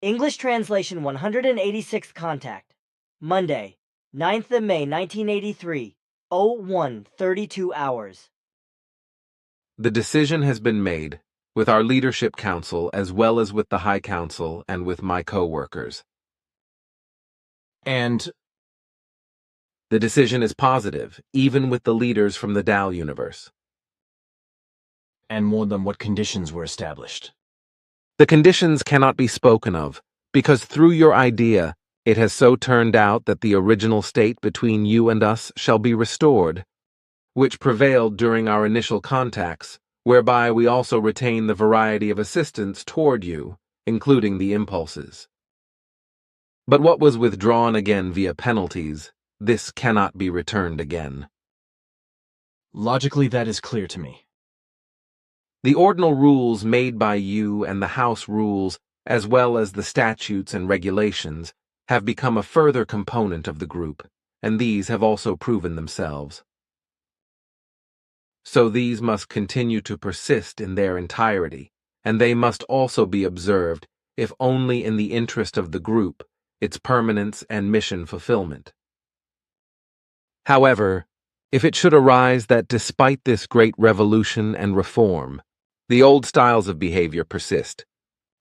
English translation 186th contact. Monday, 9th of May 1983, 01:32 hours. The decision has been made, with our leadership council as well as with the High Council and with my co-workers. And the decision is positive, even with the leaders from the Dal universe. And more than what conditions were established? The conditions cannot be spoken of, because through your idea, it has so turned out that the original state between you and us shall be restored, which prevailed during our initial contacts, whereby we also retain the variety of assistance toward you, including the impulses. But what was withdrawn again via penalties, this cannot be returned again. Logically, that is clear to me. The ordinal rules made by you and the House rules, as well as the statutes and regulations, have become a further component of the group, and these have also proven themselves. So these must continue to persist in their entirety, and they must also be observed, if only in the interest of the group, its permanence and mission fulfillment. However, if it should arise that despite this great revolution and reform, the old styles of behavior persist,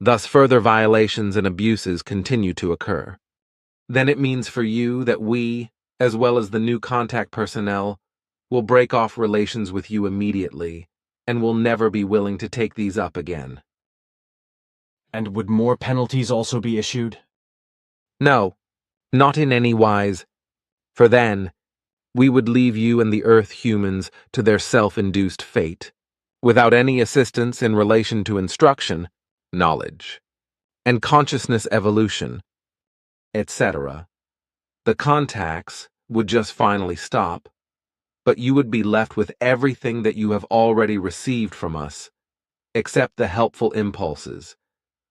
thus further violations and abuses continue to occur, then it means for you that we, as well as the new contact personnel, will break off relations with you immediately and will never be willing to take these up again. And would more penalties also be issued? No, not in any wise, for then we would leave you and the Earth humans to their self-induced fate, without any assistance in relation to instruction, knowledge, and consciousness evolution, etc. The contacts would just finally stop, but you would be left with everything that you have already received from us, except the helpful impulses,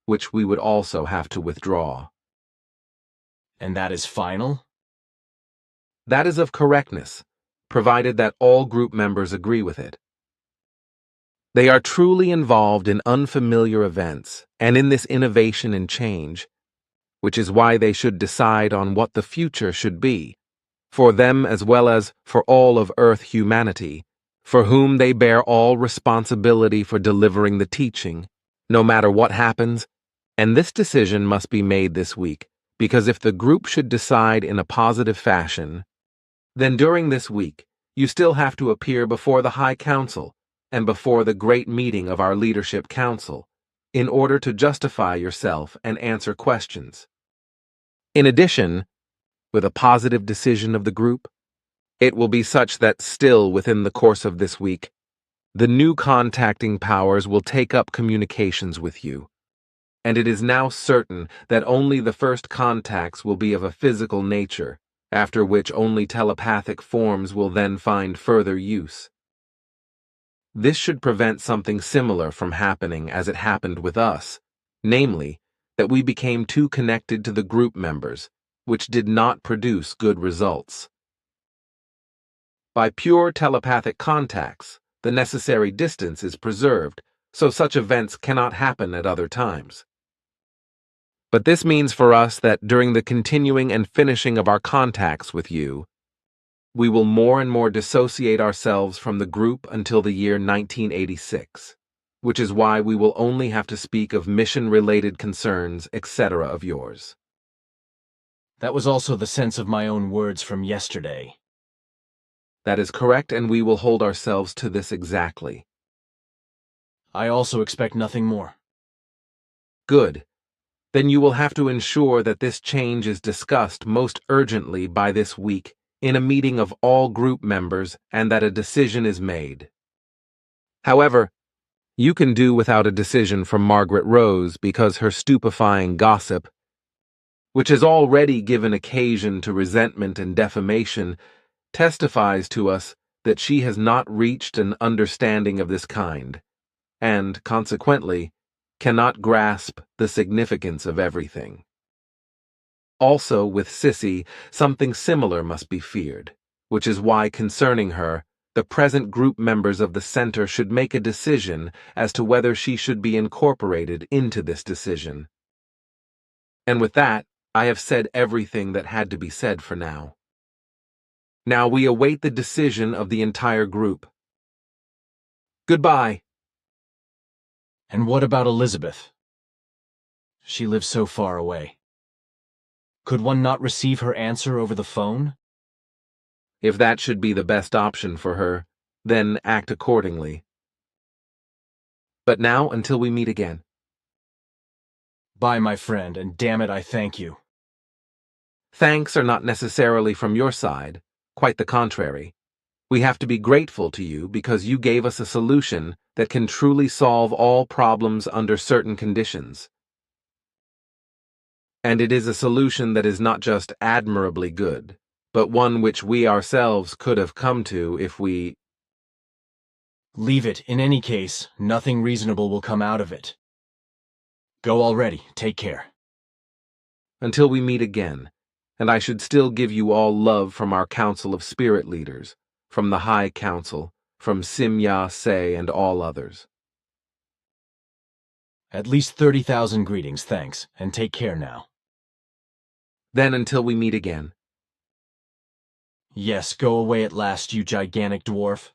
which we would also have to withdraw. And that is final? That is of correctness, provided that all group members agree with it. They are truly involved in unfamiliar events and in this innovation and change, which is why they should decide on what the future should be, for them as well as for all of Earth humanity, for whom they bear all responsibility for delivering the teaching, no matter what happens, and this decision must be made this week, because if the group should decide in a positive fashion, then during this week, you still have to appear before the High Council and before the great meeting of our Leadership Council in order to justify yourself and answer questions. In addition, with a positive decision of the group, it will be such that still within the course of this week, the new contacting powers will take up communications with you, and it is now certain that only the first contacts will be of a physical nature, after which only telepathic forms will then find further use. This should prevent something similar from happening as it happened with us, namely, that we became too connected to the group members, which did not produce good results. By pure telepathic contacts, the necessary distance is preserved, so such events cannot happen at other times. But this means for us that during the continuing and finishing of our contacts with you, we will more and more dissociate ourselves from the group until the year 1986, which is why we will only have to speak of mission-related concerns, etc. of yours. That was also the sense of my own words from yesterday. That is correct, and we will hold ourselves to this exactly. I also expect nothing more. Good. Then you will have to ensure that this change is discussed most urgently by this week in a meeting of all group members and that a decision is made. However, you can do without a decision from Margaret Rose because her stupefying gossip, which has already given occasion to resentment and defamation, testifies to us that she has not reached an understanding of this kind, and, consequently, cannot grasp the significance of everything. Also, with Sissy, something similar must be feared, which is why, concerning her, the present group members of the Center should make a decision as to whether she should be incorporated into this decision. And with that, I have said everything that had to be said for now. Now we await the decision of the entire group. Goodbye. And what about Elizabeth? She lives so far away. Could one not receive her answer over the phone? If that should be the best option for her, then act accordingly. But now, until we meet again. Bye, my friend, and damn it, I thank you. Thanks are not necessarily from your side, quite the contrary. We have to be grateful to you because you gave us a solution that can truly solve all problems under certain conditions. And it is a solution that is not just admirably good, but one which we ourselves could have come to if we... Leave it. In any case, nothing reasonable will come out of it. Go already. Take care. Until we meet again, and I should still give you all love from our Council of Spirit Leaders, from the High Council, from Simya, Se, and all others. At least 30,000 greetings, thanks, and take care now. Then until we meet again. Yes, go away at last, you gigantic dwarf.